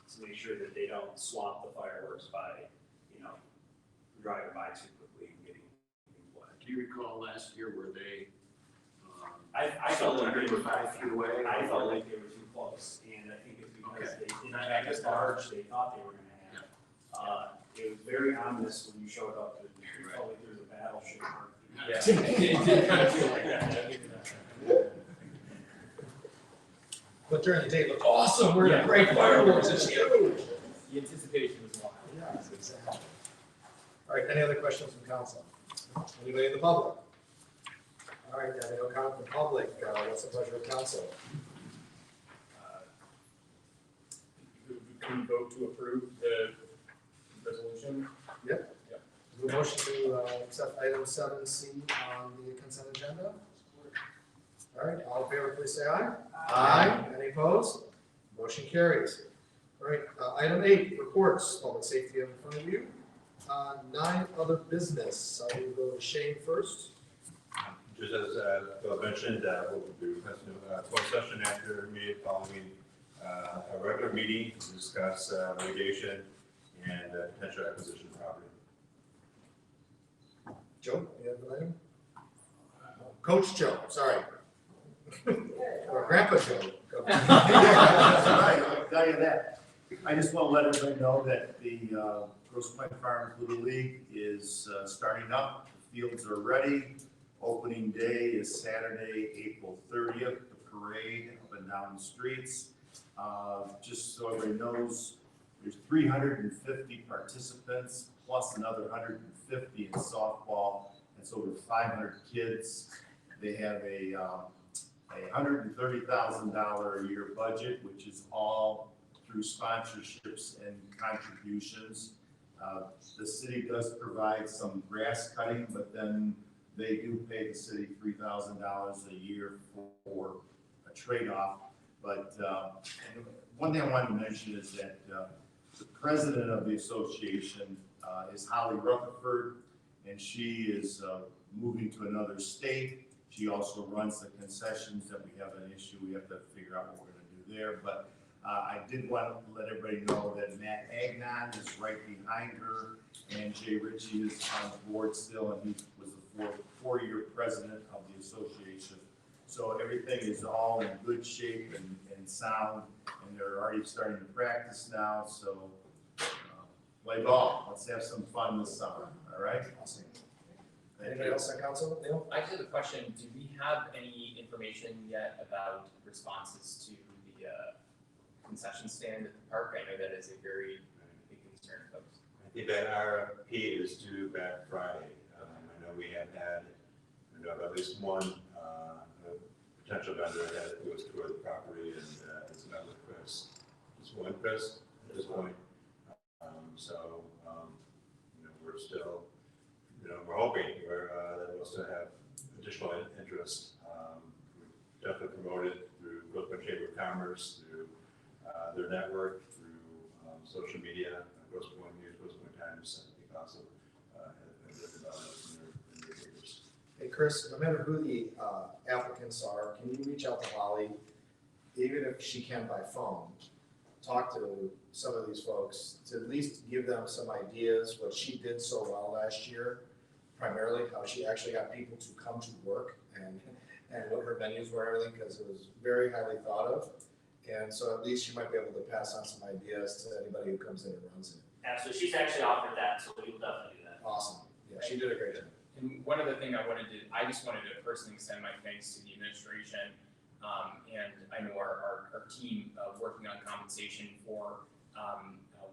to make sure that they don't swamp the fireworks by, you know, driving by too quickly and getting you recall last year where they, I felt like they were 5 feet away? I felt like they were too close, and I think it's because Okay. they didn't I have guess the barge they thought they were gonna have. It was very ominous when you showed up, it felt like there was a battleship. Yeah, it did kind of feel like that. I'll give you that. But during the day, it looked awesome, we're gonna break fireworks, it's huge. The anticipation was wild. Yes, exactly. All right, any other questions from council? Anybody in the public? All right, having no comment from the public, what's the pleasure of council? Can we vote to approve the resolution? Do a motion to accept item 7C on the consent agenda? All right, all in favor, please say aye. Aye. Any opposed? Motion carries. All right, item 8, reports, public safety in front of you. 9, other business, I will go to Shane first. Just as Bill mentioned, we'll be requesting a closed session after meeting following a regular meeting to discuss litigation and potential acquisition of property. Joe, you have the item? Coach Joe, sorry. Or Grandpa Joe. I'll tell you that. I just want to let everybody know that the Grosse Pointe Farms Little League is starting up. The fields are ready. Opening day is Saturday, April 30th. The parade up and down the streets. Just so everybody knows, there's 350 participants plus another 150 in softball. That's over 500 kids. They have a $130,000 a year budget, which is all through sponsorships and contributions. The city does provide some grass cutting, but then they do pay the city $3,000 a year for a trade-off. But one thing I wanted to mention is that the president of the association is Holly Rutherford, and she is moving to another state. She also runs the concessions that we have an issue. We have to figure out what we're going to do there. But I did want to let everybody know that Matt Agnon is right behind her, and Jay Ritchie is on the board still, and he was the four-year president of the association. So everything is all in good shape and sound, and they're already starting to practice now. So play ball. Let's have some fun this summer. All right. Awesome. Anybody else on council? Neil? I just have a question. Do we have any information yet about responses to the concession stand at the park? I know that is a very big concern, folks. I think that RFP is due back Friday. I know we have had, at least one potential vendor that goes tour the property and has met with Chris. Just one Chris at this point. We're still, we're hoping that we'll still have additional interest. We definitely promoted through Grosse Pointe Chamber of Commerce, through their network, through social media, Grosse Pointe News, Grosse Pointe Times, I think also have written about it in their papers. Hey, Chris, no matter who the applicants are, can you reach out to Holly, even if she can by phone, talk to some of these folks to at least give them some ideas, what she did so well last year, primarily how she actually got people to come to work and what her venues were and everything, because it was very highly thought of. And so at least you might be able to pass on some ideas to anybody who comes in and runs it. Absolutely, she's actually offered that, so we will definitely do that. Awesome. Yeah, she did a great job. And one other thing I just wanted to personally extend my thanks to the administration and I know our team working on compensation for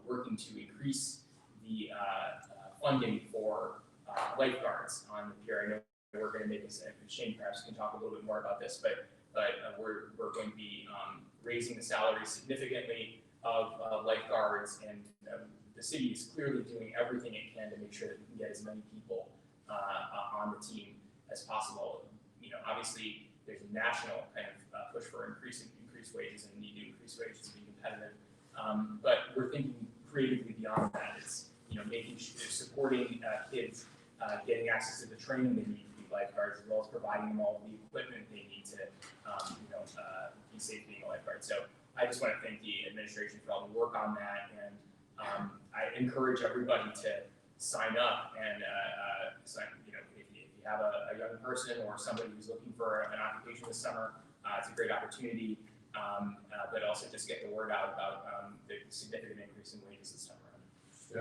working to increase the funding for lifeguards on the pier. I know we're going to make this, Shane perhaps can talk a little bit more about this, but we're going to be raising the salary significantly of lifeguards, and the city is clearly doing everything it can to make sure that we can get as many people on the team as possible. Obviously there's a national kind of push for increased wages and need to increase wages to be competitive. But we're thinking creatively beyond that. It's making sure supporting kids getting access to the training they need to be lifeguards, as well as providing them all the equipment they need to be safe being a lifeguard. So I just want to thank the administration for all the work on that, and I encourage everybody to sign up and sign. If you you have a young person or somebody who's looking for an occupation this summer, it's a great opportunity. But also just get the word out about the significant increase in wages this time around.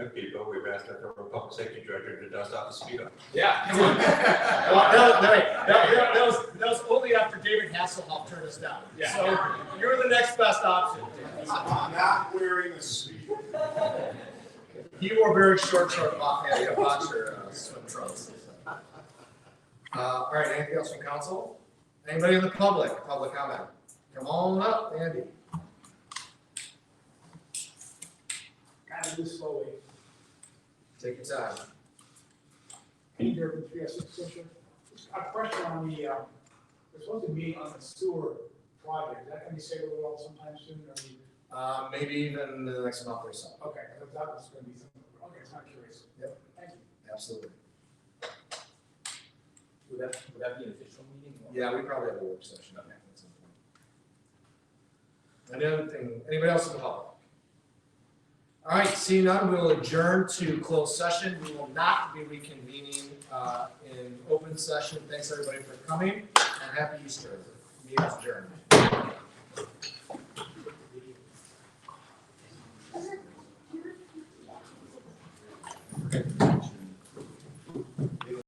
Young people, we've asked our public safety director to dust off the speedo. Yeah, come on. That was only after David Hasselhoff turned us down. Yeah. So you're the next best option. I'm not wearing a suit. He wore very short boxer swim trunks. All right, anything else from council? Anybody in the public comment? Come on up, Andy. Kind of move slowly. Take your time. Peter from 306 Central. A question on the, we're supposed to meet on the sewer project. Is that going to be scheduled out sometime soon, or Maybe even in the next month or so. okay, I thought that was going to be something. Okay, it's not curious. Yep. Thank you. Absolutely. Would that be an official meeting? or- Yeah, we probably have a work session at some point. Another thing, anybody else in the public? All right, seeing none, we will adjourn to closed session. We will not be reconvening in open session. Thanks everybody for coming, and happy Easter. Meeting is adjourned.